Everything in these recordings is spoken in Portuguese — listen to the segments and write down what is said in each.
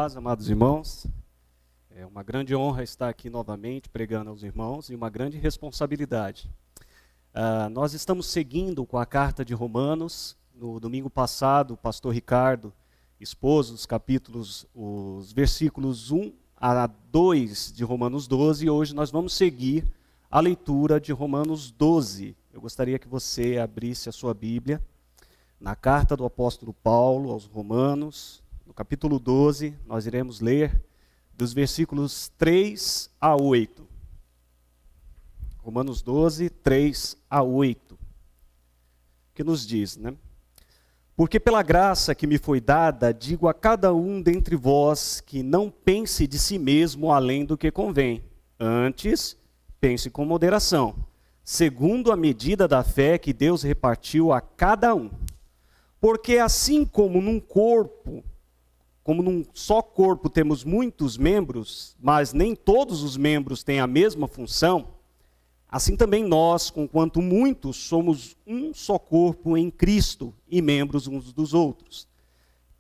paz, amados irmãos. É uma grande honra estar aqui novamente pregando aos irmãos e uma grande responsabilidade. Nós estamos seguindo com a carta de Romanos. No domingo passado, o pastor Ricardo expôs os versículos 1 a 2 de Romanos 12, e hoje nós vamos seguir a leitura de Romanos 12. Eu gostaria que você abrisse a sua Bíblia na carta do apóstolo Paulo aos Romanos, no capítulo 12, nós iremos ler dos versículos 3 a 8. Romanos 12, 3 a 8. Que nos diz, né? Porque pela graça que me foi dada, digo a cada um dentre vós que não pense de si mesmo além do que convém. Antes, pense com moderação, segundo a medida da fé que Deus repartiu a cada um. Porque assim como num só corpo temos muitos membros, mas nem todos os membros têm a mesma função, assim também nós, conquanto muitos, somos um só corpo em Cristo e membros uns dos outros.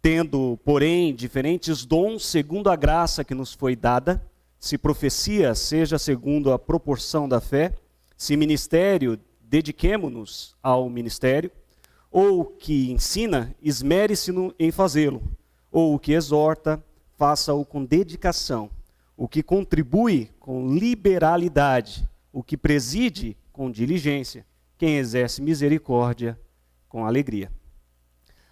Tendo, porém, diferentes dons segundo a graça que nos foi dada, se profecia, seja segundo a proporção da fé, se ministério, dediquemo-nos ao ministério, ou o que ensina, esmere-se em fazê-lo, ou o que exorta, faça-o com dedicação, o que contribui com liberalidade, o que preside com diligência, quem exerce misericórdia com alegria.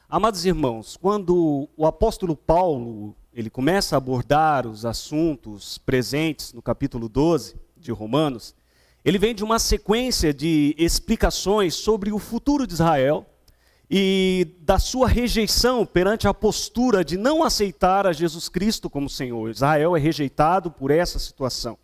Amados irmãos, quando o apóstolo Paulo ele começa a abordar os assuntos presentes no capítulo 12 de Romanos, ele vem de uma sequência de explicações sobre o futuro de Israel, e da sua rejeição perante a postura de não aceitar a Jesus Cristo como Senhor. Israel é rejeitado por essa situação.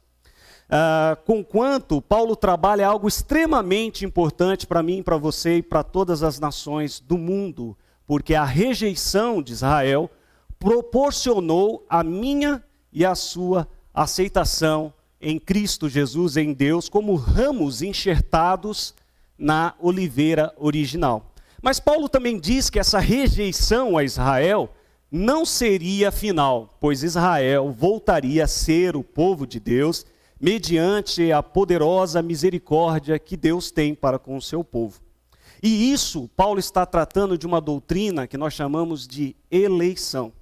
Conquanto Paulo trabalha algo extremamente importante para mim, para você e para todas as nações do mundo, porque a rejeição de Israel proporcionou a minha e a sua aceitação em Cristo Jesus, em Deus, como ramos enxertados na oliveira original. Mas Paulo também diz que essa rejeição a Israel não seria final, pois Israel voltaria a ser o povo de Deus, mediante a poderosa misericórdia que Deus tem para com o seu povo. E isso, Paulo está tratando de uma doutrina que nós chamamos de eleição.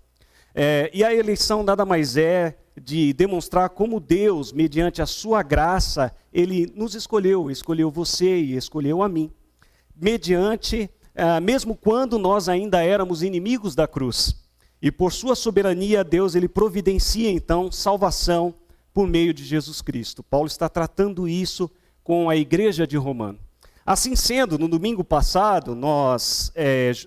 E a eleição nada mais é de demonstrar como Deus, mediante a sua graça, Ele nos escolheu você e escolheu a mim, mediante... mesmo quando nós ainda éramos inimigos da cruz. E por sua soberania, Deus ele providencia então salvação por meio de Jesus Cristo. Paulo está tratando isso com a igreja de Roma. Assim sendo, no domingo passado, nós,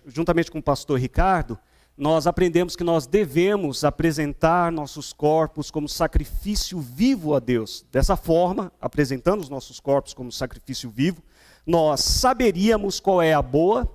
juntamente com o pastor Ricardo, nós aprendemos que nós devemos apresentar nossos corpos como sacrifício vivo a Deus. Dessa forma, apresentando os nossos corpos como sacrifício vivo, nós saberíamos qual é a boa,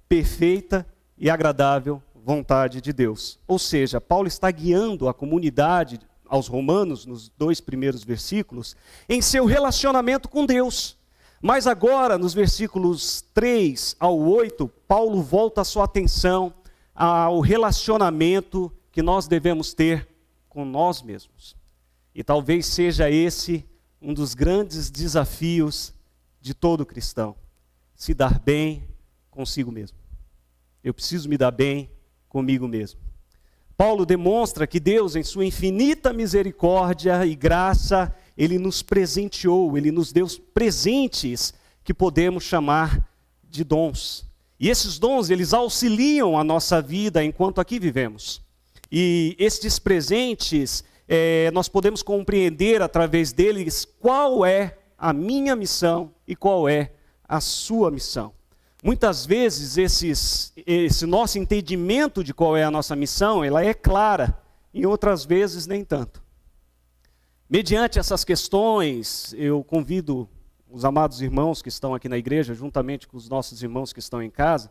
perfeita e agradável vontade de Deus. Ou seja, Paulo está guiando a comunidade aos romanos, nos 2 primeiros versículos, em seu relacionamento com Deus. Mas agora, nos versículos 3 ao 8, Paulo volta a sua atenção ao relacionamento que nós devemos ter com nós mesmos. E talvez seja esse um dos grandes desafios de todo cristão, se dar bem consigo mesmo. Eu preciso me dar bem comigo mesmo. Paulo demonstra que Deus, em sua infinita misericórdia e graça, Ele nos presenteou, Ele nos deu presentes que podemos chamar de dons. E esses dons, eles auxiliam a nossa vida enquanto aqui vivemos. E estes presentes, nós podemos compreender através deles qual é a minha missão e qual é a sua missão. Muitas vezes esse nosso entendimento de qual é a nossa missão, ela é clara, e outras vezes nem tanto. Mediante essas questões, eu convido os amados irmãos que estão aqui na igreja, juntamente com os nossos irmãos que estão em casa,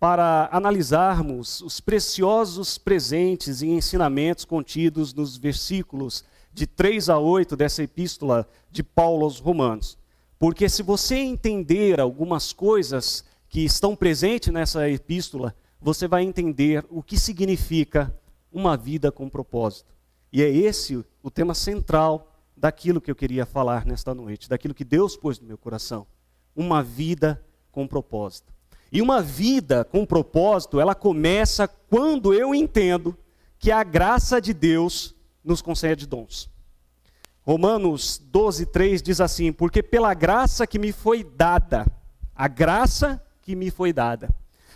para analisarmos os preciosos presentes e ensinamentos contidos nos versículos de 3 a 8 dessa epístola de Paulo aos Romanos. Porque se você entender algumas coisas que estão presentes nessa epístola, você vai entender o que significa uma vida com propósito. E é esse o tema central daquilo que eu queria falar nesta noite, daquilo que Deus pôs no meu coração. Uma vida com propósito. E uma vida com propósito, ela começa quando eu entendo que a graça de Deus nos concede dons. Romanos 12:3 diz assim: porque pela graça que me foi dada, a graça que me foi dada.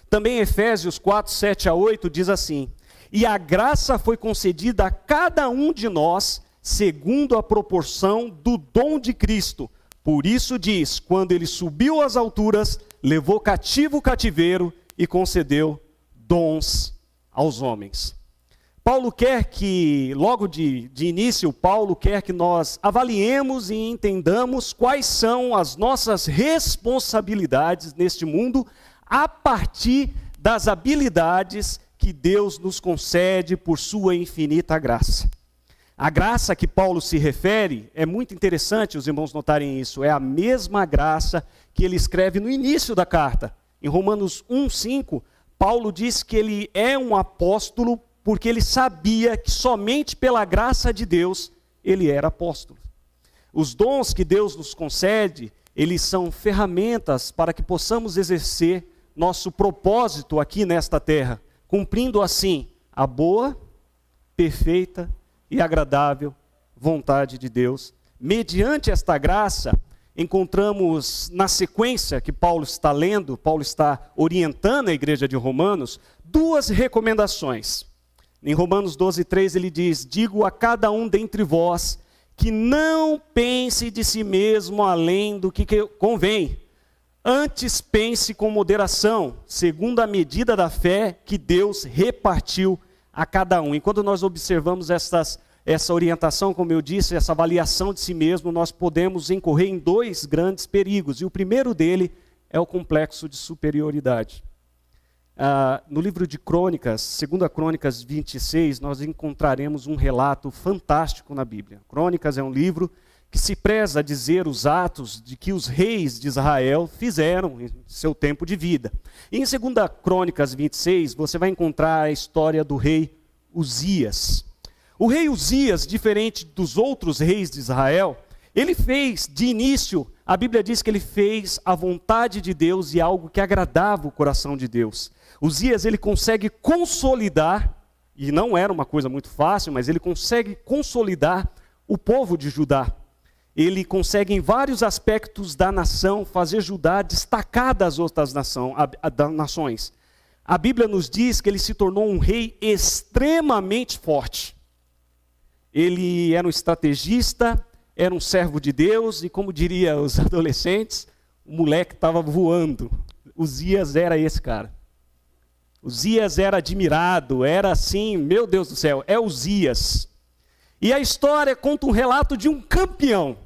Também Efésios 4:7-8 diz assim: e a graça foi concedida a cada um de nós, segundo a proporção do dom de Cristo. Por isso diz, quando ele subiu às alturas, levou cativo o cativeiro e concedeu dons aos homens. Paulo quer que, logo de início, Paulo quer que nós avaliemos e entendamos quais são as nossas responsabilidades neste mundo, a partir das habilidades que Deus nos concede por sua infinita graça. A graça que Paulo se refere, é muito interessante os irmãos notarem isso, é a mesma graça que ele escreve no início da carta. Em Romanos 1:5, Paulo diz que ele é um apóstolo porque ele sabia que somente pela graça de Deus ele era apóstolo. Os dons que Deus nos concede, eles são ferramentas para que possamos exercer nosso propósito aqui nesta terra, cumprindo assim a boa, perfeita e agradável vontade de Deus. Mediante esta graça, encontramos na sequência que Paulo está lendo, Paulo está orientando a igreja de Romanos, duas recomendações. Em Romanos 12:3 ele diz: digo a cada um dentre vós que não pense de si mesmo além do que convém. Antes pense com moderação, segundo a medida da fé que Deus repartiu a cada um. E quando nós observamos essa orientação, como eu disse, essa avaliação de si mesmo, nós podemos incorrer em dois grandes perigos. E o primeiro dele é o complexo de superioridade. No livro de Crônicas, 2 Crônicas 26, nós encontraremos um relato fantástico na Bíblia. Crônicas é um livro que se preza a dizer os atos de que os reis de Israel fizeram em seu tempo de vida. E em 2 Crônicas 26, você vai encontrar a história do rei Uzias. O rei Uzias, diferente dos outros reis de Israel, ele fez, de início, a Bíblia diz que ele fez a vontade de Deus e algo que agradava o coração de Deus. Uzias, ele consegue consolidar, e não era uma coisa muito fácil, mas ele consegue consolidar o povo de Judá. Ele consegue, em vários aspectos da nação, fazer Judá destacar das outras nações. A Bíblia nos diz que ele se tornou um rei extremamente forte. Ele era um estrategista, era um servo de Deus, e como diria os adolescentes, o moleque estava voando. Uzias era esse cara. Uzias era admirado, era assim, meu Deus do céu, é Uzias. E a história conta um relato de um campeão,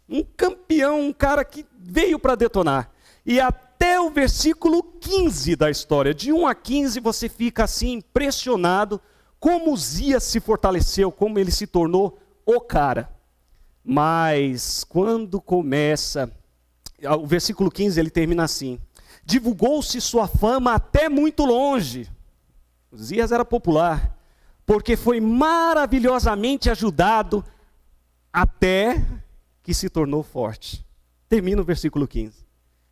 um cara que veio para detonar. E até o versículo 15 da história, de 1 a 15, você fica assim impressionado como Uzias se fortaleceu, como ele se tornou o cara. Mas quando começa, o versículo 15 ele termina assim: divulgou-se sua fama até muito longe. Uzias era popular, porque foi maravilhosamente ajudado até que se tornou forte. Termina o versículo 15.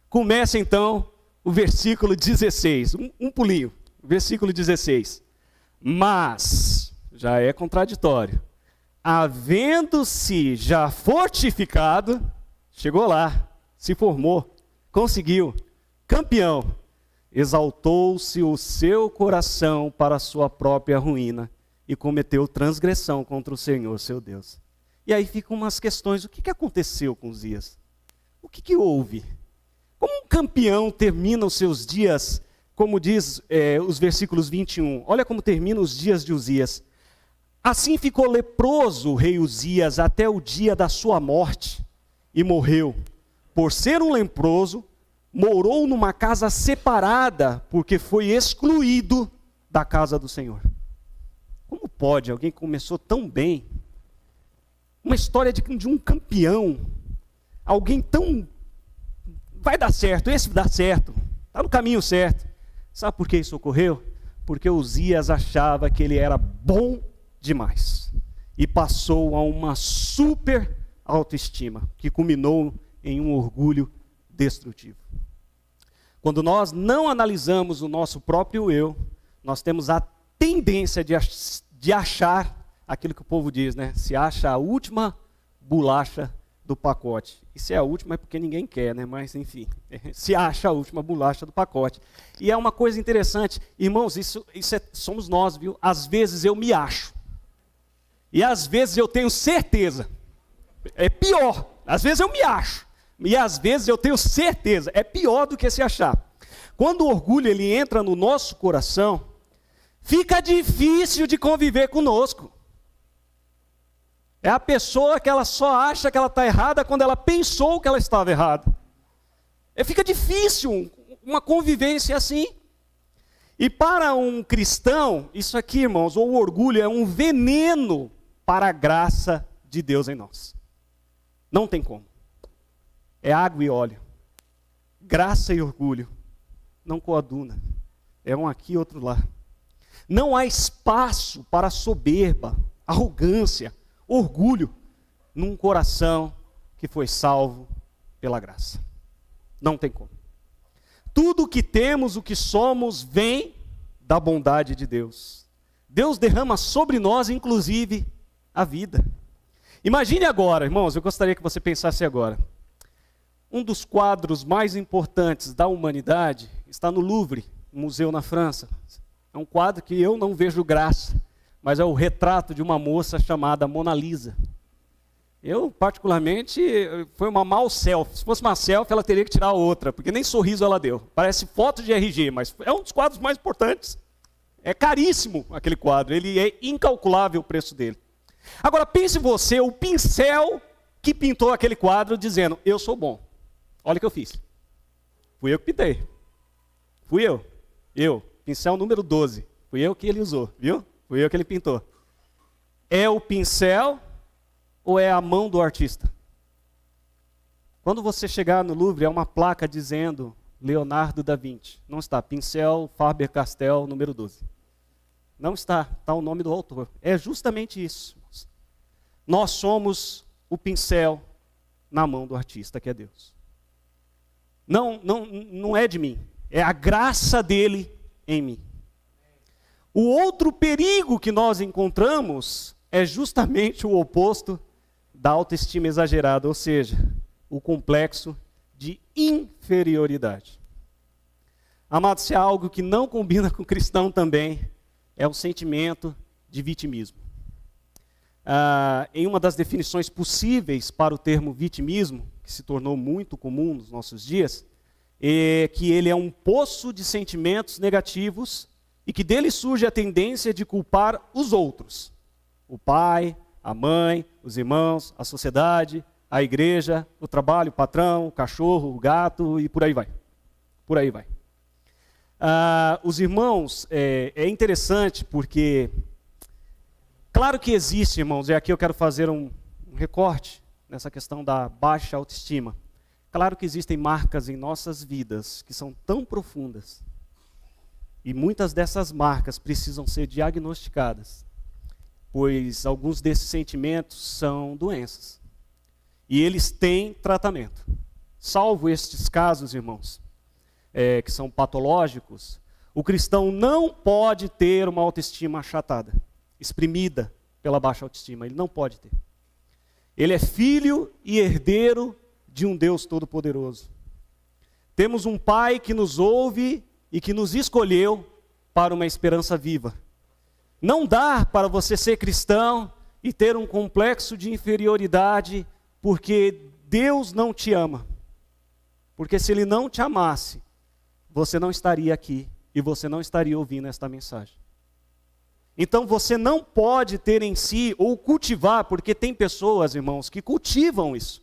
Começa então o versículo 16, um pulinho, versículo 16. Mas, já é contraditório, havendo-se já fortificado, chegou lá, se formou, conseguiu, campeão, exaltou-se o seu coração para a sua própria ruína e cometeu transgressão contra o Senhor, seu Deus. E aí ficam umas questões: o que aconteceu com Uzias? O que houve? Como um campeão termina os seus dias, como diz os versículos 21, olha como termina os dias de Uzias. Assim ficou leproso o rei Uzias até o dia da sua morte e morreu. Por ser um leproso, morou numa casa separada, porque foi excluído da casa do Senhor. Como pode alguém que começou tão bem, uma história de um campeão, alguém tão, vai dar certo, esse dá certo, está no caminho certo. Sabe por que isso ocorreu? Porque Uzias achava que ele era bom demais. E passou a uma super autoestima, que culminou em um orgulho destrutivo. Quando nós não analisamos o nosso próprio eu, nós temos a tendência de achar aquilo que o povo diz, né? Se acha a última bolacha do pacote. E se é a última é porque ninguém quer, né? Mas enfim, se acha a última bolacha do pacote. E é uma coisa interessante, irmãos, somos nós, viu? Às vezes eu me acho. E às vezes eu tenho certeza. É pior. Às vezes eu me acho. E às vezes eu tenho certeza. É pior do que se achar. Quando o orgulho ele entra no nosso coração, fica difícil de conviver conosco. É a pessoa que ela só acha que ela está errada quando ela pensou que ela estava errada. Fica difícil uma convivência assim. E para um cristão, isso aqui, irmãos, o orgulho é um veneno para a graça de Deus em nós. Não tem como. É água e óleo. Graça e orgulho não coaduna. É um aqui e outro lá. Não há espaço para soberba, arrogância, orgulho num coração que foi salvo pela graça. Não tem como. Tudo o que temos, o que somos, vem da bondade de Deus. Deus derrama sobre nós, inclusive, a vida. Imagine agora, irmãos, eu gostaria que você pensasse agora. Um dos quadros mais importantes da humanidade está no Louvre, um museu na França. É um quadro que eu não vejo graça, mas é o retrato de uma moça chamada Mona Lisa. Eu, particularmente, foi uma mal selfie. Se fosse uma selfie, ela teria que tirar outra, porque nem sorriso ela deu. Parece foto de RG, mas é um dos quadros mais importantes. É caríssimo aquele quadro, ele é incalculável o preço dele. Agora, pense você, o pincel que pintou aquele quadro dizendo, eu sou bom. Olha o que eu fiz. Fui eu que pintei. Fui eu. Pincel número 12. Fui eu que ele usou, viu? Fui eu que ele pintou. É o pincel ou é a mão do artista? Quando você chegar no Louvre, é uma placa dizendo Leonardo da Vinci. Não está, pincel Faber-Castell número 12. Não está, está o nome do autor. É justamente isso. Nós somos o pincel na mão do artista, que é Deus. Não é de mim, é a graça dele em mim. O outro perigo que nós encontramos é justamente o oposto da autoestima exagerada, ou seja, o complexo de inferioridade. Amados, se há algo que não combina com o cristão também, é o sentimento de vitimismo. Em uma das definições possíveis para o termo vitimismo, que se tornou muito comum nos nossos dias, é que ele é um poço de sentimentos negativos e que dele surge a tendência de culpar os outros. O pai, a mãe, os irmãos, a sociedade, a igreja, o trabalho, o patrão, o cachorro, o gato e por aí vai. Por aí vai. Os irmãos, é interessante porque, claro que existe, irmãos, e aqui eu quero fazer um recorte nessa questão da baixa autoestima. Claro que existem marcas em nossas vidas que são tão profundas e muitas dessas marcas precisam ser diagnosticadas, pois alguns desses sentimentos são doenças e eles têm tratamento. Salvo estes casos, irmãos, que são patológicos, o cristão não pode ter uma autoestima achatada, exprimida pela baixa autoestima, ele não pode ter. Ele é filho e herdeiro de um Deus todo-poderoso. Temos um Pai que nos ouve e que nos escolheu para uma esperança viva. Não dá para você ser cristão e ter um complexo de inferioridade porque Deus não te ama. Porque se Ele não te amasse, você não estaria aqui e você não estaria ouvindo esta mensagem. Então você não pode ter em si ou cultivar, porque tem pessoas, irmãos, que cultivam isso.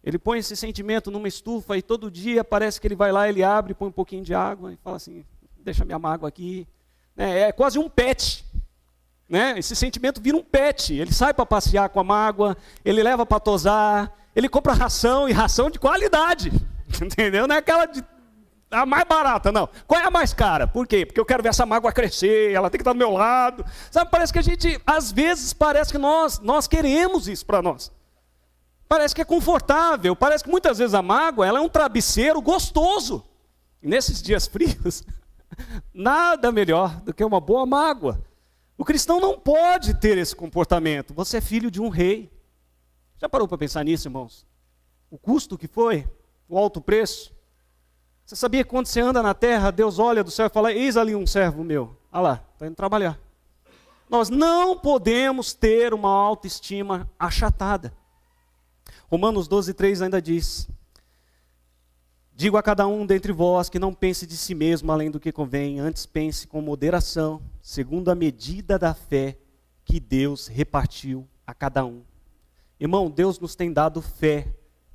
Ele põe esse sentimento numa estufa e todo dia parece que ele vai lá, ele abre, põe um pouquinho de água e fala assim, deixa minha mágoa aqui. É quase um pet. Né? Esse sentimento vira um pet. Ele sai para passear com a mágoa, ele leva para tosar, ele compra ração e ração de qualidade. Entendeu? Não é aquela de A mais barata, não. Qual é a mais cara? Por quê? Porque eu quero ver essa mágoa crescer, ela tem que estar do meu lado. Sabe, parece que a gente, às vezes, parece que nós queremos isso para nós. Parece que é confortável, parece que muitas vezes a mágoa, ela é um travesseiro gostoso. E nesses dias frios, nada melhor do que uma boa mágoa. O cristão não pode ter esse comportamento. Você é filho de um rei. Já parou para pensar nisso, irmãos? O custo que foi, o alto preço. Você sabia que quando você anda na terra, Deus olha do céu e fala, eis ali um servo meu. Olha lá, está indo trabalhar. Nós não podemos ter uma autoestima achatada. Romanos 12:3 ainda diz, digo a cada um dentre vós que não pense de si mesmo além do que convém, antes pense com moderação, segundo a medida da fé que Deus repartiu a cada um. Irmão, Deus nos tem dado fé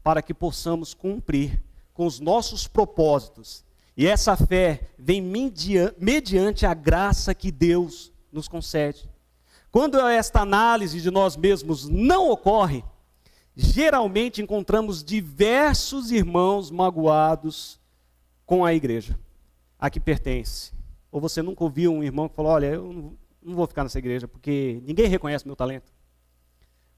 para que possamos cumprir com os nossos propósitos. E essa fé vem mediante a graça que Deus nos concede. Quando esta análise de nós mesmos não ocorre, geralmente encontramos diversos irmãos magoados com a igreja a que pertence. Ou você nunca ouviu um irmão que falou, olha, eu não vou ficar nessa igreja porque ninguém reconhece meu talento.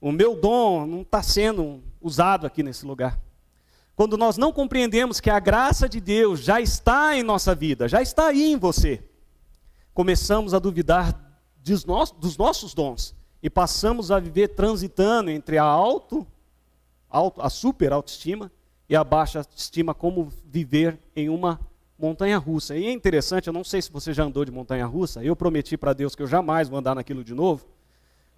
O meu dom não está sendo usado aqui nesse lugar. Quando nós não compreendemos que a graça de Deus já está em nossa vida, já está aí em você, começamos a duvidar dos nossos dons e passamos a viver transitando entre a super autoestima e a baixa autoestima, como viver em uma montanha-russa. E é interessante, eu não sei se você já andou de montanha-russa, eu prometi para Deus que eu jamais vou andar naquilo de novo,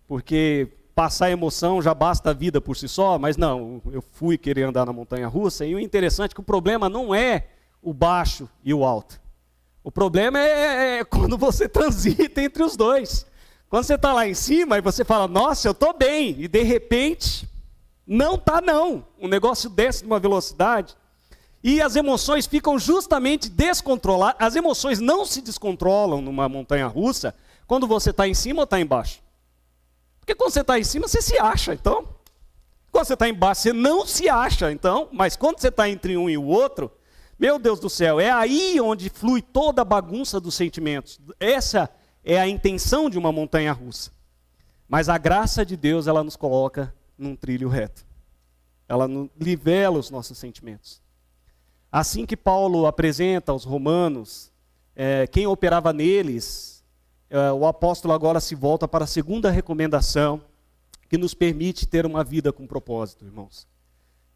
porque passar emoção já basta a vida por si só, mas não, eu fui querer andar na montanha-russa, e o interessante é que o problema não é o baixo e o alto. O problema é quando você transita entre os dois. Quando você está lá em cima e você fala, nossa, eu estou bem, e de repente, não está não. O negócio desce de uma velocidade, e as emoções ficam justamente descontroladas. As emoções não se descontrolam numa montanha-russa quando você está em cima ou está embaixo. Porque quando você está em cima, você se acha, então. Quando você está embaixo, você não se acha, então. Mas quando você está entre um e o outro, meu Deus do céu, é aí onde flui toda a bagunça dos sentimentos. Essa é a intenção de uma montanha-russa. Mas a graça de Deus, ela nos coloca num trilho reto. Ela nivela os nossos sentimentos. Assim que Paulo apresenta aos romanos, quem operava neles, o apóstolo agora se volta para a segunda recomendação, que nos permite ter uma vida com propósito, irmãos.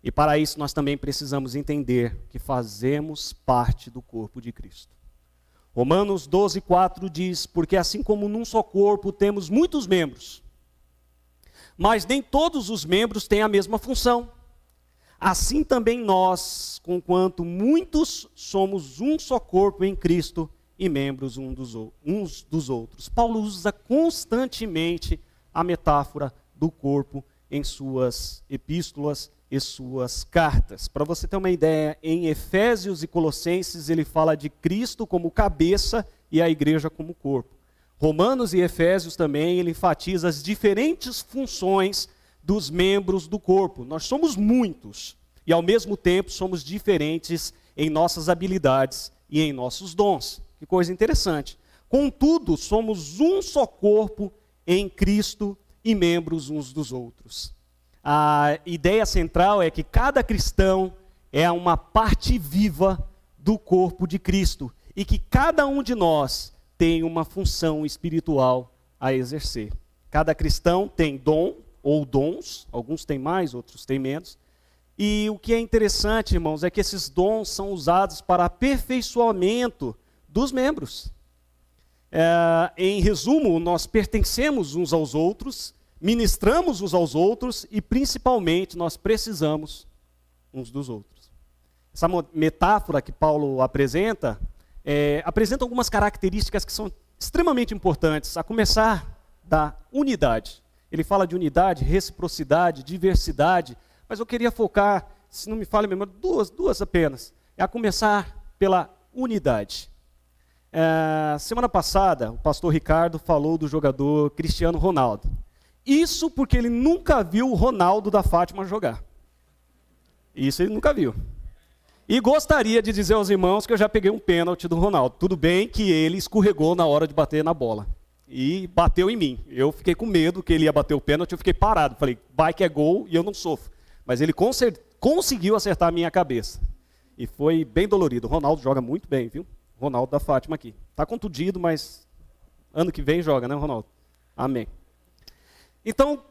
E para isso nós também precisamos entender que fazemos parte do corpo de Cristo. Romanos 12:4 diz, porque assim como num só corpo temos muitos membros, mas nem todos os membros têm a mesma função. Assim também nós, conquanto muitos, somos um só corpo em Cristo e membros uns dos outros. Paulo usa constantemente a metáfora do corpo em suas epístolas e suas cartas. Para você ter uma ideia, em Efésios e Colossenses ele fala de Cristo como cabeça e a igreja como corpo. Romanos e Efésios também ele enfatiza as diferentes funções dos membros do corpo. Nós somos muitos e ao mesmo tempo somos diferentes em nossas habilidades e em nossos dons. Que coisa interessante. Contudo, somos um só corpo em Cristo e membros uns dos outros. A ideia central é que cada cristão é uma parte viva do corpo de Cristo e que cada um de nós tem uma função espiritual a exercer. Cada cristão tem dom ou dons, alguns têm mais, outros têm menos. E o que é interessante, irmãos, é que esses dons são usados para aperfeiçoamento dos membros. Em resumo, nós pertencemos uns aos outros, ministramos uns aos outros e, principalmente, nós precisamos uns dos outros. Essa metáfora que Paulo apresenta, apresenta algumas características que são extremamente importantes, a começar da unidade. Ele fala de unidade, reciprocidade, diversidade, mas eu queria focar, se não me falha a memória, duas apenas. A começar pela unidade. Semana passada, o pastor Ricardo falou do jogador Cristiano Ronaldo. Isso porque ele nunca viu o Ronaldo da Fátima jogar. Isso ele nunca viu. E gostaria de dizer aos irmãos que eu já peguei um pênalti do Ronaldo. Tudo bem que ele escorregou na hora de bater na bola. E bateu em mim. Eu fiquei com medo que ele ia bater o pênalti, eu fiquei parado. Falei, vai que é gol e eu não sofro. Mas ele conseguiu acertar a minha cabeça. E foi bem dolorido. O Ronaldo joga muito bem, viu? Ronaldo da Fátima aqui. Está contundido, mas ano que vem joga, né, Ronaldo? Amém. Então,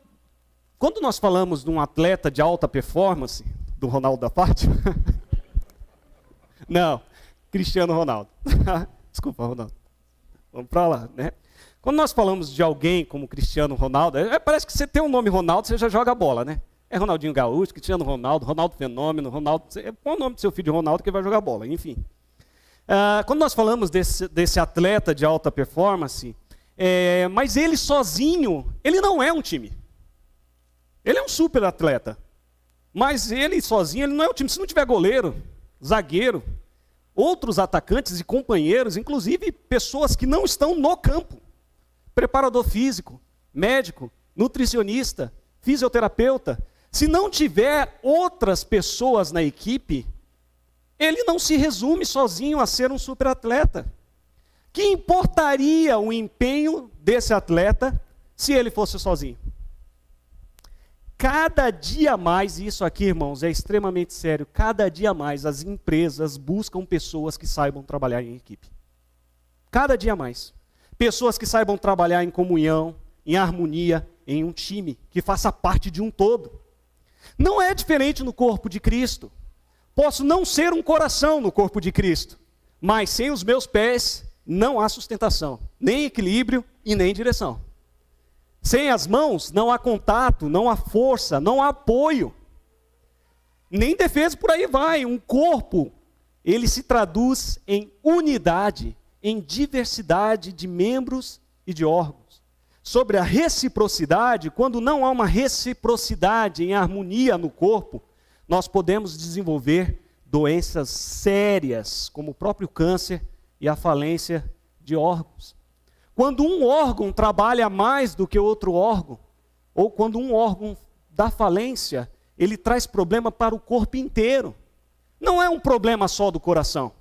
quando nós falamos de um atleta de alta performance, do Ronaldo da Fátima... Não, Cristiano Ronaldo. Desculpa, Ronaldo. Vamos para lá, né? Quando nós falamos de alguém como Cristiano Ronaldo, parece que você tem um nome Ronaldo, você já joga bola, né? É Ronaldinho Gaúcho, Cristiano Ronaldo, Ronaldo Fenômeno, Ronaldo... Põe o nome do seu filho de Ronaldo que vai jogar bola, enfim. Quando nós falamos desse atleta de alta performance, mas ele sozinho, ele não é um time. Ele é um super atleta. Mas ele sozinho, ele não é um time. Se não tiver goleiro, zagueiro, outros atacantes e companheiros, inclusive pessoas que não estão no campo, preparador físico, médico, nutricionista, fisioterapeuta, se não tiver outras pessoas na equipe, ele não se resume sozinho a ser um superatleta. Que importaria o empenho desse atleta se ele fosse sozinho? Cada dia mais, e isso aqui, irmãos, é extremamente sério, cada dia mais as empresas buscam pessoas que saibam trabalhar em equipe. Cada dia mais. Pessoas que saibam trabalhar em comunhão, em harmonia, em um time, que faça parte de um todo. Não é diferente no corpo de Cristo. Posso não ser um coração no corpo de Cristo, mas sem os meus pés não há sustentação, nem equilíbrio e nem direção. Sem as mãos não há contato, não há força, não há apoio. Nem defesa, por aí vai. Um corpo, ele se traduz em unidade, em diversidade de membros e de órgãos. Sobre a reciprocidade, quando não há uma reciprocidade em harmonia no corpo, nós podemos desenvolver doenças sérias, como o próprio câncer e a falência de órgãos. Quando um órgão trabalha mais do que outro órgão, ou quando um órgão dá falência, ele traz problema para o corpo inteiro. Não é um problema só do coração.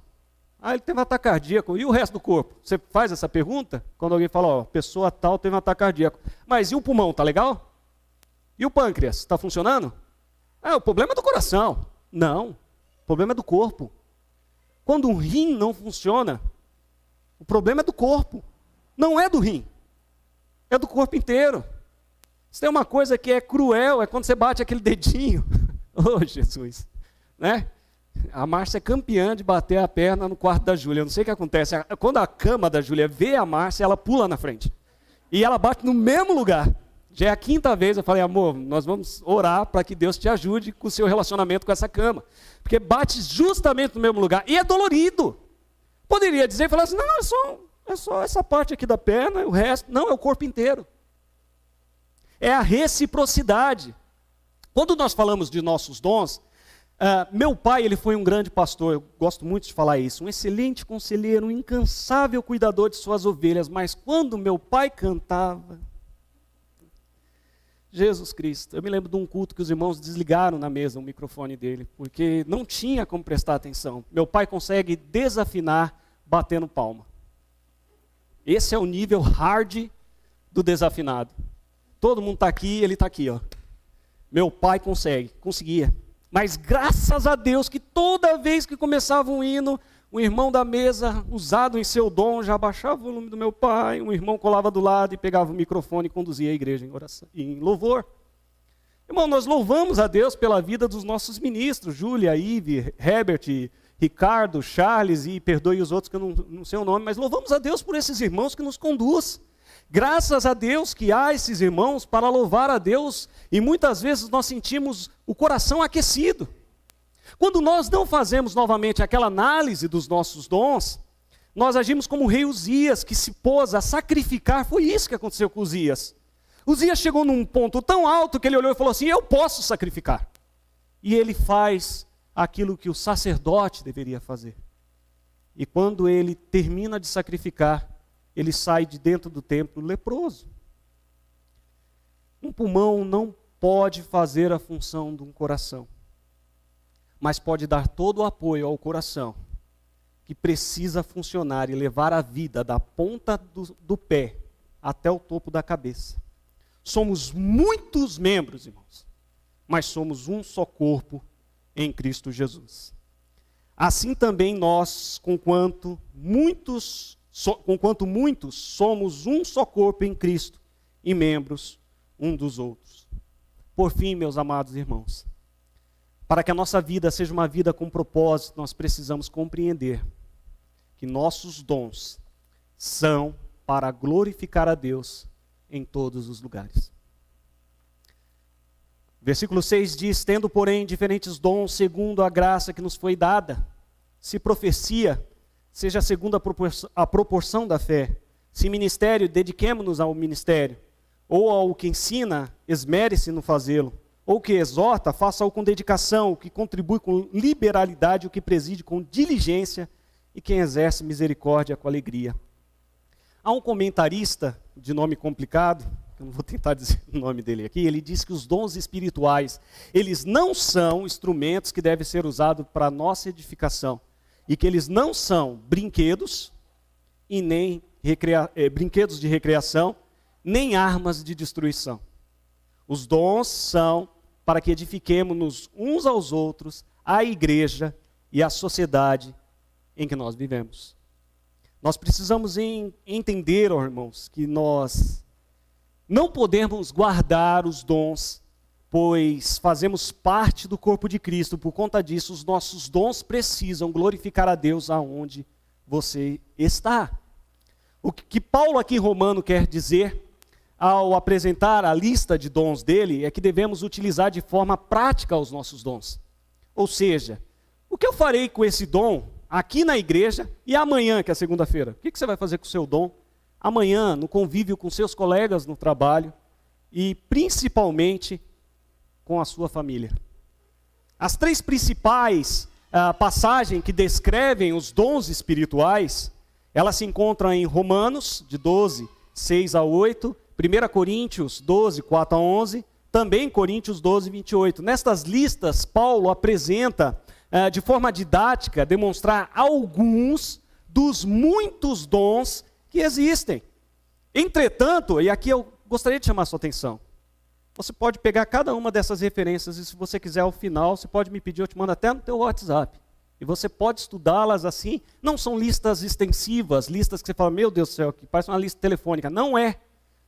Ele teve um ataque cardíaco, e o resto do corpo? Você faz essa pergunta? Quando alguém fala, pessoa tal teve um ataque cardíaco. Mas e o pulmão, tá legal? E o pâncreas, está funcionando? O problema é do coração. Não, o problema é do corpo. Quando um rim não funciona, o problema é do corpo. Não é do rim, é do corpo inteiro. Se tem uma coisa que é cruel, é quando você bate aquele dedinho. Oh, Jesus, né? A Márcia é campeã de bater a perna no quarto da Júlia. Eu não sei o que acontece. Quando a cama da Júlia vê a Márcia, ela pula na frente. E ela bate no mesmo lugar. Já é a 5ª vez, eu falei, amor, nós vamos orar para que Deus te ajude com o seu relacionamento com essa cama. Porque bate justamente no mesmo lugar. E é dolorido. Poderia dizer e falar assim, não, é só essa parte aqui da perna, o resto, não, é o corpo inteiro. É a reciprocidade. Quando nós falamos de nossos dons, meu pai, ele foi um grande pastor, eu gosto muito de falar isso, um excelente conselheiro, um incansável cuidador de suas ovelhas, mas quando meu pai cantava, Jesus Cristo, eu me lembro de um culto que os irmãos desligaram na mesa o microfone dele, porque não tinha como prestar atenção. Meu pai consegue desafinar batendo palma. Esse é o nível hard do desafinado. Todo mundo está aqui, ele está aqui, ó. Meu pai conseguia. Mas graças a Deus que toda vez que começava um hino, o irmão da mesa, usado em seu dom, já abaixava o volume do meu pai, um irmão colava do lado e pegava o microfone e conduzia a igreja em oração, em louvor. Irmão, nós louvamos a Deus pela vida dos nossos ministros, Júlia, Ive, Herbert, Ricardo, Charles e perdoe os outros que eu não sei o nome, mas louvamos a Deus por esses irmãos que nos conduz. Graças a Deus que há esses irmãos para louvar a Deus e muitas vezes nós sentimos o coração aquecido. Quando nós não fazemos novamente aquela análise dos nossos dons, nós agimos como o rei Uzias, que se pôs a sacrificar. Foi isso que aconteceu com Uzias. Uzias chegou num ponto tão alto que ele olhou e falou assim, eu posso sacrificar. E ele faz aquilo que o sacerdote deveria fazer. E quando ele termina de sacrificar, ele sai de dentro do templo leproso. Um pulmão não pode fazer a função de um coração. mas pode dar todo o apoio ao coração, que precisa funcionar e levar a vida da ponta do pé até o topo da cabeça. Somos muitos membros, irmãos, mas somos um só corpo em Cristo Jesus. Assim também nós, conquanto muitos somos um só corpo em Cristo e membros um dos outros. Por fim, meus amados irmãos, para que a nossa vida seja uma vida com propósito, nós precisamos compreender que nossos dons são para glorificar a Deus em todos os lugares. Versículo 6 diz: tendo, porém, diferentes dons segundo a graça que nos foi dada. Se profecia, seja segundo a proporção da fé. Se ministério, dediquemo-nos ao ministério. Ou ao que ensina, esmere-se no fazê-lo. Ou que exorta, faça-o com dedicação. O que contribui com liberalidade, o que preside com diligência, e quem exerce misericórdia com alegria. Há um comentarista de nome complicado, eu não vou tentar dizer o nome dele aqui, ele diz que os dons espirituais, eles não são instrumentos que devem ser usados para a nossa edificação, e que eles não são brinquedos, e nem brinquedos de recreação, nem armas de destruição. Os dons são para que edifiquemos uns aos outros, a igreja e a sociedade em que nós vivemos. Nós precisamos entender, irmãos, que nós não podemos guardar os dons, pois fazemos parte do corpo de Cristo. Por conta disso, os nossos dons precisam glorificar a Deus aonde você está. O que Paulo aqui em Romano quer dizer, ao apresentar a lista de dons dele, é que devemos utilizar de forma prática os nossos dons. Ou seja, o que eu farei com esse dom aqui na igreja e amanhã, que é segunda-feira? O que você vai fazer com o seu dom amanhã, no convívio com seus colegas no trabalho e principalmente com a sua família? As três principais passagens que descrevem os dons espirituais, elas se encontram em Romanos, de 12, 6 a 8, 1 Coríntios 12, 4 a 11, também Coríntios 12, 28. Nestas listas, Paulo apresenta de forma didática, demonstrar alguns dos muitos dons que existem. Entretanto, e aqui eu gostaria de chamar a sua atenção, você pode pegar cada uma dessas referências e se você quiser ao final, você pode me pedir, eu te mando até no teu WhatsApp. E você pode estudá-las assim, não são listas extensivas, listas que você fala, meu Deus do céu, que parece uma lista telefônica. Não é.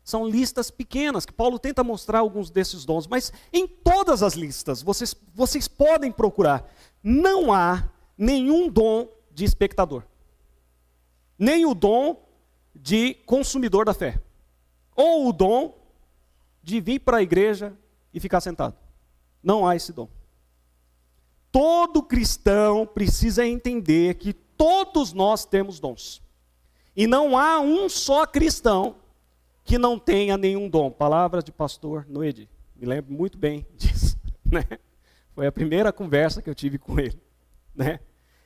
São listas pequenas, que Paulo tenta mostrar alguns desses dons, mas em todas as listas, vocês podem procurar. Não há nenhum dom de espectador, nem o dom de consumidor da fé, ou o dom de vir para a igreja e ficar sentado. Não há esse dom. Todo cristão precisa entender que todos nós temos dons. E não há um só cristão que não tenha nenhum dom. Palavras de pastor Noedi, me lembro muito bem disso, né? Foi a primeira conversa que eu tive com ele, né?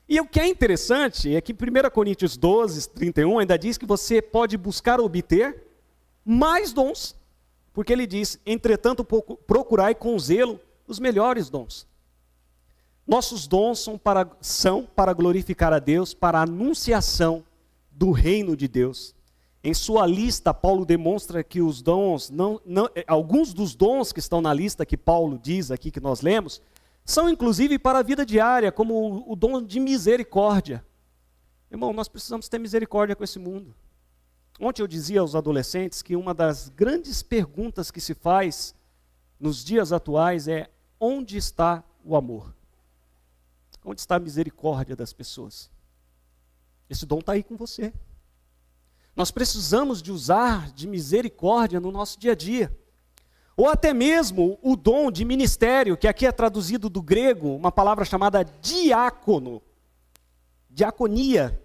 E o que é interessante é que 1 Coríntios 12, 31 ainda diz que você pode buscar obter mais dons, porque ele diz, entretanto procurai com zelo os melhores dons. Nossos dons são para glorificar a Deus, para a anunciação do reino de Deus. Em sua lista, Paulo demonstra que os dons, alguns dos dons que estão na lista que Paulo diz aqui, que nós lemos, são inclusive para a vida diária, como o dom de misericórdia. Irmão, nós precisamos ter misericórdia com esse mundo. Ontem eu dizia aos adolescentes que uma das grandes perguntas que se faz nos dias atuais é: onde está o amor? Onde está a misericórdia das pessoas? Esse dom está aí com você. Nós precisamos de usar de misericórdia no nosso dia a dia. Ou até mesmo o dom de ministério, que aqui é traduzido do grego, uma palavra chamada diácono. Diaconia.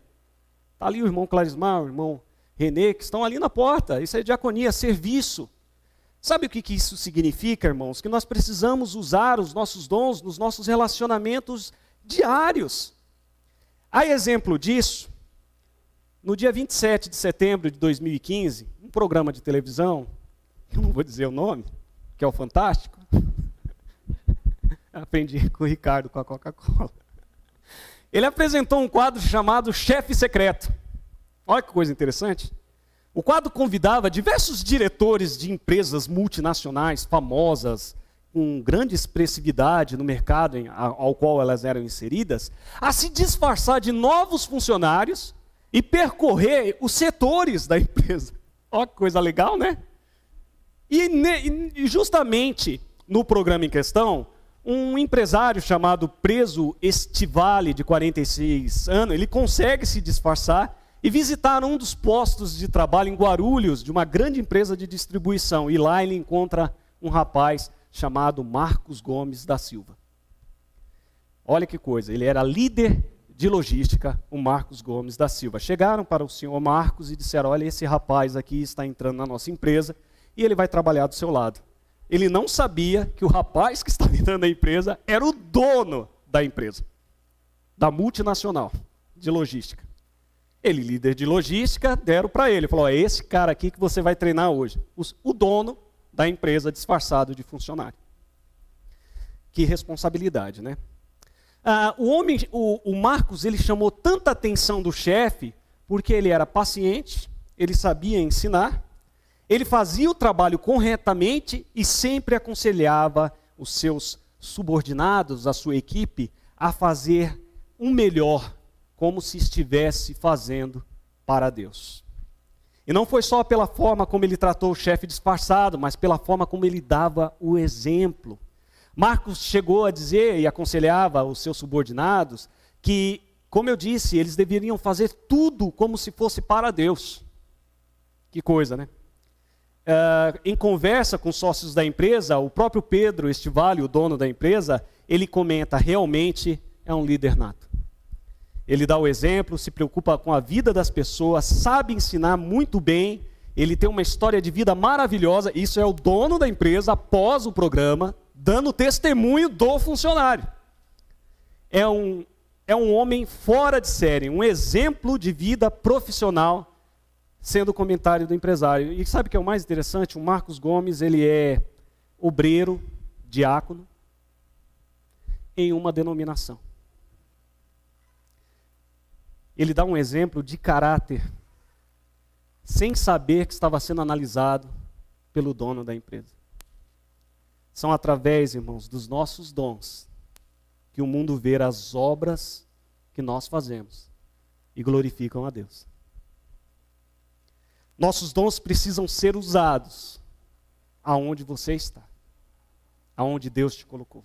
Está ali o irmão Clarismar, o irmão Renê, que estão ali na porta. Isso é diaconia, serviço. Sabe o que isso significa, irmãos? Que nós precisamos usar os nossos dons nos nossos relacionamentos diários. Há exemplo disso. No dia 27 de setembro de 2015, um programa de televisão, eu não vou dizer o nome, que é o Fantástico, Aprendi com o Ricardo, com a Coca-Cola. Ele apresentou um quadro chamado Chefe Secreto. Olha que coisa interessante. O quadro convidava diversos diretores de empresas multinacionais famosas, com grande expressividade no mercado ao qual elas eram inseridas, a se disfarçar de novos funcionários e percorrer os setores da empresa. Olha que coisa legal, né? E justamente no programa em questão, um empresário chamado Preso Estivale, de 46 anos, ele consegue se disfarçar e visitar um dos postos de trabalho em Guarulhos, de uma grande empresa de distribuição. E lá ele encontra um rapaz chamado Marcos Gomes da Silva. Olha que coisa, ele era líder de logística, o Marcos Gomes da Silva. Chegaram para o senhor Marcos e disseram, olha, esse rapaz aqui está entrando na nossa empresa e ele vai trabalhar do seu lado. Ele não sabia que o rapaz que estava entrando na empresa era o dono da empresa, da multinacional de logística. Ele, líder de logística, deram para ele. Falou, é esse cara aqui que você vai treinar hoje. O dono da empresa disfarçado de funcionário. Que responsabilidade, né? O Marcos, ele chamou tanta atenção do chefe, porque ele era paciente, ele sabia ensinar, ele fazia o trabalho corretamente e sempre aconselhava os seus subordinados, a sua equipe, a fazer um melhor, como se estivesse fazendo para Deus. E não foi só pela forma como ele tratou o chefe disfarçado, mas pela forma como ele dava o exemplo. Marcos chegou a dizer e aconselhava os seus subordinados que, como eu disse, eles deveriam fazer tudo como se fosse para Deus. Que coisa, né? Em conversa com os sócios da empresa, o próprio Pedro Estivale, o dono da empresa, ele comenta, realmente é um líder nato. Ele dá o exemplo, se preocupa com a vida das pessoas, sabe ensinar muito bem, ele tem uma história de vida maravilhosa, isso é o dono da empresa, após o programa, dando testemunho do funcionário. É um homem fora de série, um exemplo de vida profissional, sendo o comentário do empresário. E sabe o que é o mais interessante? O Marcos Gomes, ele é obreiro, diácono, em uma denominação. Ele dá um exemplo de caráter, sem saber que estava sendo analisado pelo dono da empresa. São através, irmãos, dos nossos dons, que o mundo vê as obras que nós fazemos e glorificam a Deus. Nossos dons precisam ser usados aonde você está, aonde Deus te colocou.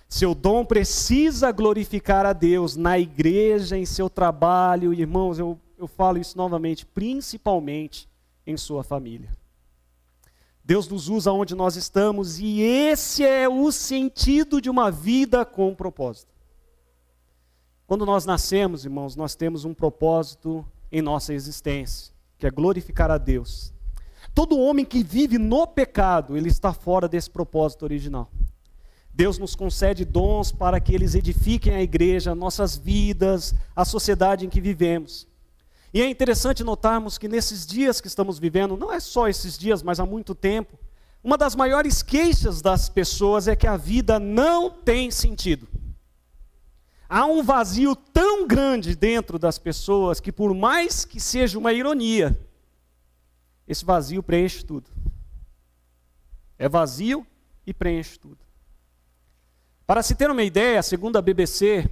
Seu dom precisa glorificar a Deus na igreja, em seu trabalho. Irmãos, eu falo isso novamente, principalmente em sua família. Deus nos usa onde nós estamos e esse é o sentido de uma vida com propósito. Quando nós nascemos, irmãos, nós temos um propósito em nossa existência, que é glorificar a Deus. Todo homem que vive no pecado, ele está fora desse propósito original. Deus nos concede dons para que eles edifiquem a igreja, nossas vidas, a sociedade em que vivemos. E é interessante notarmos que nesses dias que estamos vivendo, não é só esses dias, mas há muito tempo, uma das maiores queixas das pessoas é que a vida não tem sentido. Há um vazio tão grande dentro das pessoas que, por mais que seja uma ironia, esse vazio preenche tudo. É vazio e preenche tudo. Para se ter uma ideia, segundo a BBC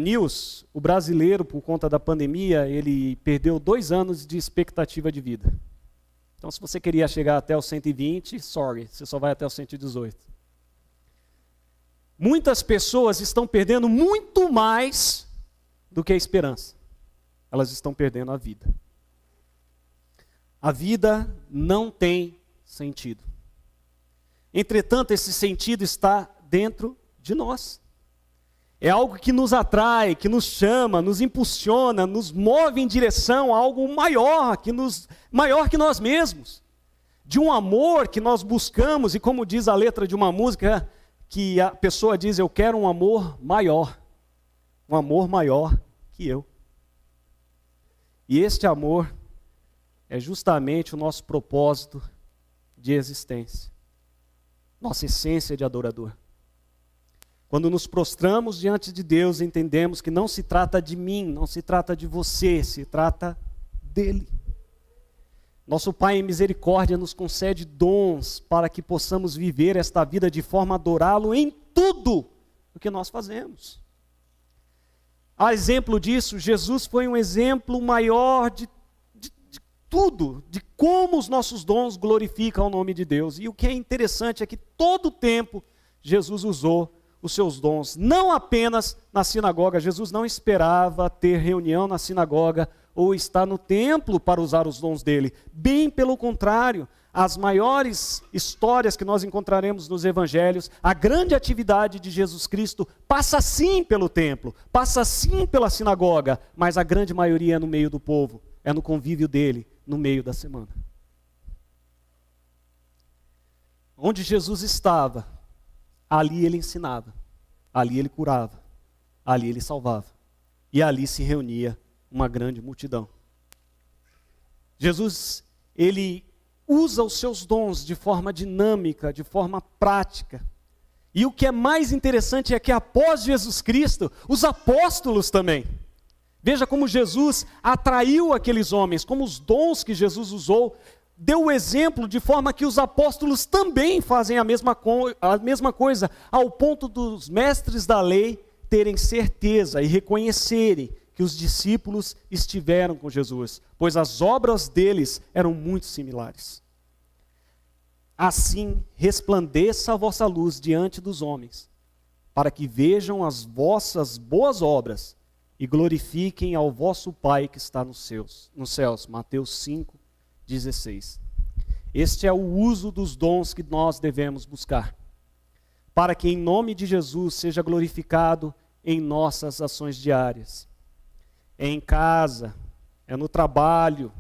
News, o brasileiro, por conta da pandemia, ele perdeu 2 anos de expectativa de vida. Então, se você queria chegar até os 120, sorry, você só vai até os 118. Muitas pessoas estão perdendo muito mais do que a esperança. Elas estão perdendo a vida. A vida não tem sentido. Entretanto, esse sentido está dentro de nós. É algo que nos atrai, que nos chama, nos impulsiona, nos move em direção a algo maior que nós mesmos. De um amor que nós buscamos, e como diz a letra de uma música, que a pessoa diz, eu quero um amor maior que eu. E este amor é justamente o nosso propósito de existência, nossa essência de adorador. Quando nos prostramos diante de Deus, entendemos que não se trata de mim, não se trata de você, se trata dele. Nosso Pai em misericórdia nos concede dons para que possamos viver esta vida de forma a adorá-lo em tudo o que nós fazemos. A exemplo disso, Jesus foi um exemplo maior de tudo, de como os nossos dons glorificam o nome de Deus. E o que é interessante é que todo o tempo Jesus usou os seus dons, não apenas na sinagoga. Jesus não esperava ter reunião na sinagoga ou estar no templo para usar os dons dele. Bem pelo contrário, as maiores histórias que nós encontraremos nos evangelhos, a grande atividade de Jesus Cristo passa sim pelo templo, passa sim pela sinagoga, mas a grande maioria é no meio do povo, é no convívio dele, no meio da semana. Onde Jesus estava, ali ele ensinava, ali ele curava, ali ele salvava, e ali se reunia uma grande multidão. Jesus, ele usa os seus dons de forma dinâmica, de forma prática. E o que é mais interessante é que após Jesus Cristo, os apóstolos também. Veja como Jesus atraiu aqueles homens, como os dons que Jesus usou, deu o exemplo de forma que os apóstolos também fazem a mesma coisa, ao ponto dos mestres da lei terem certeza e reconhecerem que os discípulos estiveram com Jesus, pois as obras deles eram muito similares. Assim, resplandeça a vossa luz diante dos homens, para que vejam as vossas boas obras e glorifiquem ao vosso Pai que está nos céus. Mateus 5:16. Este é o uso dos dons que nós devemos buscar, para que em nome de Jesus seja glorificado em nossas ações diárias. É em casa, é no trabalho,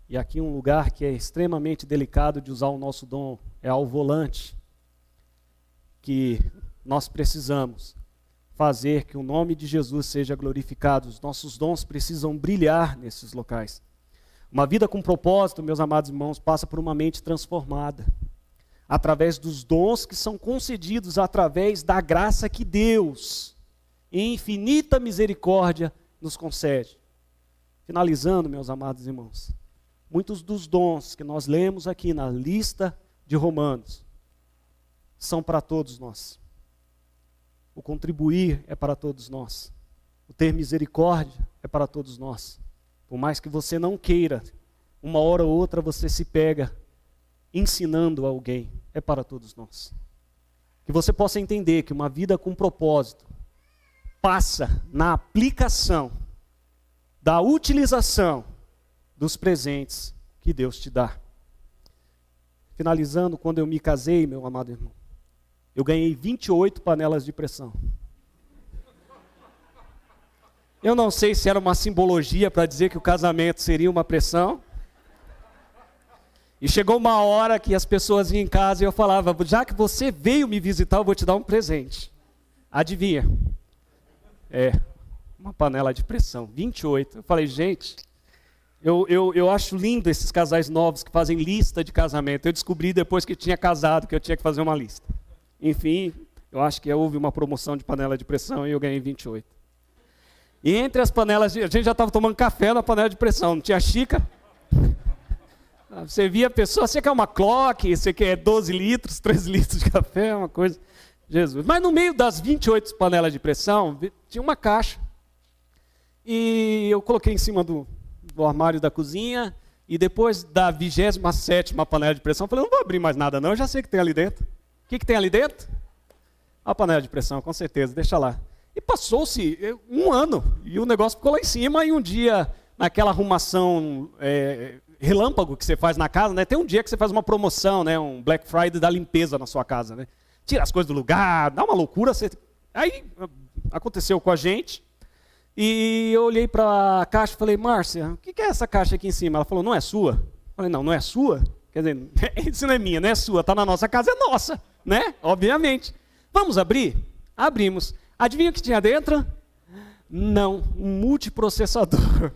e aqui um lugar que é extremamente delicado de usar o nosso dom, é ao volante, que nós precisamos fazer que o nome de Jesus seja glorificado. Os nossos dons precisam brilhar nesses locais. Uma vida com propósito, meus amados irmãos, passa por uma mente transformada, através dos dons que são concedidos, através da graça que Deus, em infinita misericórdia, nos concede. Finalizando, meus amados irmãos, muitos dos dons que nós lemos aqui na lista de Romanos são para todos nós. O contribuir é para todos nós. O ter misericórdia é para todos nós. Por mais que você não queira, uma hora ou outra você se pega ensinando alguém, é para todos nós. Que você possa entender que uma vida com propósito passa na aplicação da utilização dos presentes que Deus te dá. Finalizando, quando eu me casei, meu amado irmão, eu ganhei 28 panelas de pressão. Eu não sei se era uma simbologia para dizer que o casamento seria uma pressão. E chegou uma hora que as pessoas iam em casa e eu falava, já que você veio me visitar, eu vou te dar um presente. Adivinha? Uma panela de pressão, 28. Eu falei, gente, eu acho lindo esses casais novos que fazem lista de casamento. Eu descobri depois que tinha casado que eu tinha que fazer uma lista. Enfim, eu acho que houve uma promoção de panela de pressão e eu ganhei 28. E entre as panelas, a gente já estava tomando café na panela de pressão, não tinha xícara. Você via a pessoa, você quer uma clock, você quer 12 litros, 13 litros de café, uma coisa... Jesus. Mas no meio das 28 panelas de pressão, tinha uma caixa. E eu coloquei em cima do armário da cozinha, e depois da 27ª panela de pressão, eu falei, não vou abrir mais nada não, eu já sei o que tem ali dentro. O que tem ali dentro? A panela de pressão, com certeza, deixa lá. E passou-se um ano, e o negócio ficou lá em cima, e um dia, naquela arrumação relâmpago que você faz na casa, né? Tem um dia que você faz uma promoção, né? Um Black Friday da limpeza na sua casa, né? Tira as coisas do lugar, dá uma loucura. Aí aconteceu com a gente, e eu olhei para a caixa e falei, Márcia, o que é essa caixa aqui em cima? Ela falou, não é sua? Eu falei, não é sua? Quer dizer, isso não é minha, não é sua, está na nossa casa, é nossa, né? Obviamente. Vamos abrir? Abrimos. Adivinha o que tinha dentro? Não, um multiprocessador.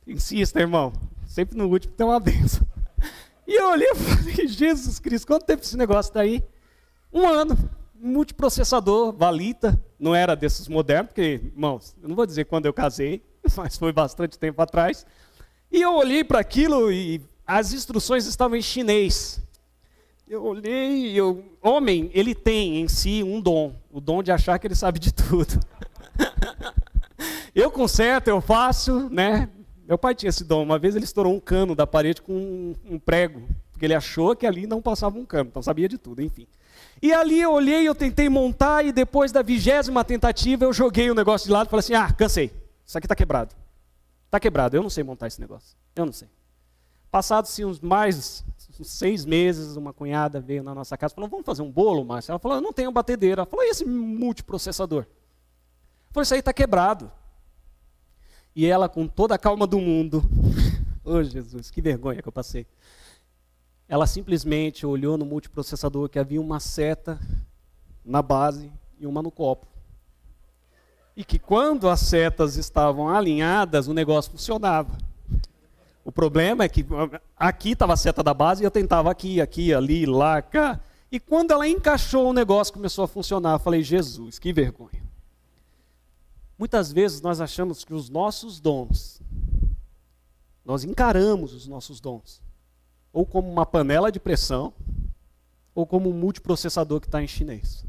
Insista, irmão. Sempre no último tem uma bênção. E eu olhei e falei, Jesus Cristo, quanto tempo esse negócio está aí? Um ano, multiprocessador, Valita, não era desses modernos, porque, irmãos, eu não vou dizer quando eu casei, mas foi bastante tempo atrás. E eu olhei para aquilo e as instruções estavam em chinês. Eu olhei, homem, ele tem em si um dom, o dom de achar que ele sabe de tudo. Eu conserto, eu faço, né? Meu pai tinha esse dom. Uma vez ele estourou um cano da parede com um prego, porque ele achou que ali não passava um cano, então sabia de tudo, enfim. E ali eu olhei, eu tentei montar e depois da 20ª tentativa eu joguei o negócio de lado e falei assim, cansei, isso aqui está quebrado. Está quebrado, eu não sei montar esse negócio, eu não sei. Passados-se uns 6 meses, uma cunhada veio na nossa casa e falou, vamos fazer um bolo, Márcio? Ela falou, eu não tenho batedeira. Ela falou, e esse multiprocessador? Eu falei, isso aí está quebrado. E ela, com toda a calma do mundo, oh Jesus, que vergonha que eu passei. Ela simplesmente olhou no multiprocessador que havia uma seta na base e uma no copo. E que quando as setas estavam alinhadas, o negócio funcionava. O problema é que aqui estava a seta da base e eu tentava aqui, ali, lá, cá. E quando ela encaixou, o negócio começou a funcionar. Eu falei, Jesus, que vergonha. Muitas vezes nós achamos que os nossos dons, nós encaramos os nossos dons, ou como uma panela de pressão, ou como um multiprocessador que está em chinês.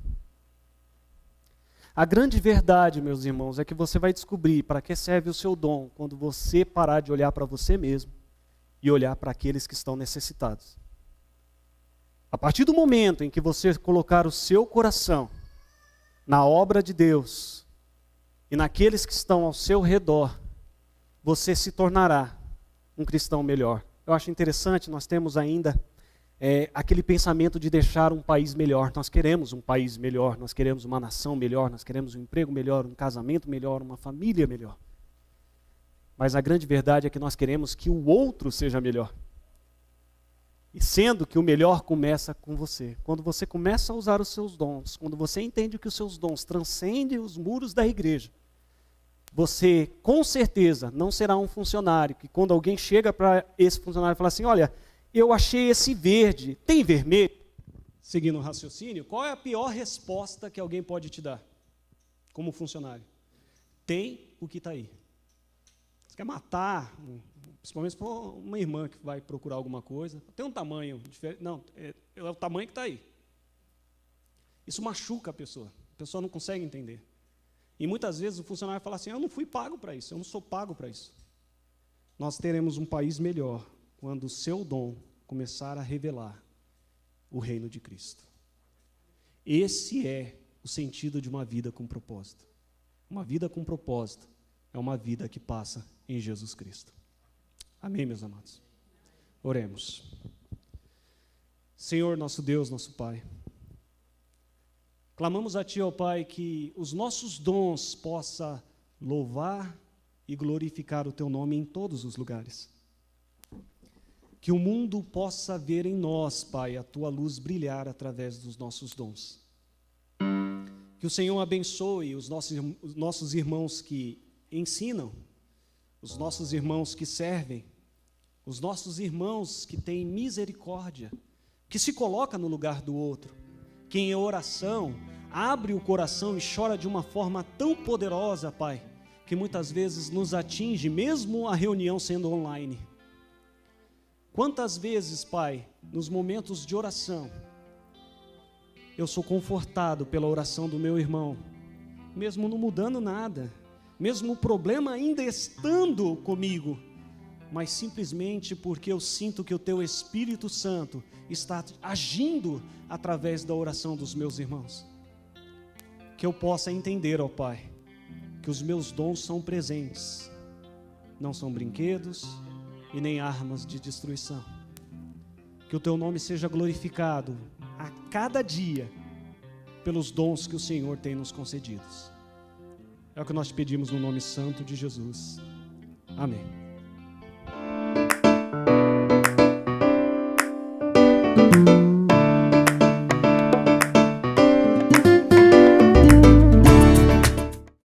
A grande verdade, meus irmãos, é que você vai descobrir para que serve o seu dom quando você parar de olhar para você mesmo e olhar para aqueles que estão necessitados. A partir do momento em que você colocar o seu coração na obra de Deus e naqueles que estão ao seu redor, você se tornará um cristão melhor. Eu acho interessante, nós temos ainda aquele pensamento de deixar um país melhor. Nós queremos um país melhor, nós queremos uma nação melhor, nós queremos um emprego melhor, um casamento melhor, uma família melhor. Mas a grande verdade é que nós queremos que o outro seja melhor. E sendo que o melhor começa com você. Quando você começa a usar os seus dons, quando você entende que os seus dons transcendem os muros da igreja, você, com certeza, não será um funcionário que quando alguém chega para esse funcionário e fala assim, olha, eu achei esse verde, tem vermelho? Seguindo o raciocínio, qual é a pior resposta que alguém pode te dar como funcionário? Tem o que está aí. Você quer matar, principalmente se for uma irmã que vai procurar alguma coisa, tem um tamanho diferente, não, é o tamanho que está aí. Isso machuca a pessoa não consegue entender. E muitas vezes o funcionário fala assim, eu não fui pago para isso, eu não sou pago para isso. Nós teremos um país melhor quando o seu dom começar a revelar o reino de Cristo. Esse é o sentido de uma vida com propósito. Uma vida com propósito é uma vida que passa em Jesus Cristo. Amém, meus amados? Oremos. Senhor, nosso Deus, nosso Pai, clamamos a Ti, ó Pai, que os nossos dons possam louvar e glorificar o Teu nome em todos os lugares. Que o mundo possa ver em nós, Pai, a Tua luz brilhar através dos nossos dons. Que o Senhor abençoe os nossos irmãos que ensinam, os nossos irmãos que servem, os nossos irmãos que têm misericórdia, que se coloca no lugar do outro, que em oração abre o coração e chora de uma forma tão poderosa, Pai, que muitas vezes nos atinge, mesmo a reunião sendo online. Quantas vezes, Pai, nos momentos de oração, eu sou confortado pela oração do meu irmão, mesmo não mudando nada, mesmo o problema ainda estando comigo, mas simplesmente porque eu sinto que o Teu Espírito Santo está agindo através da oração dos meus irmãos. Que eu possa entender, ó Pai, que os meus dons são presentes, não são brinquedos e nem armas de destruição. Que o Teu nome seja glorificado a cada dia pelos dons que o Senhor tem nos concedidos. É o que nós pedimos no nome santo de Jesus. Amém.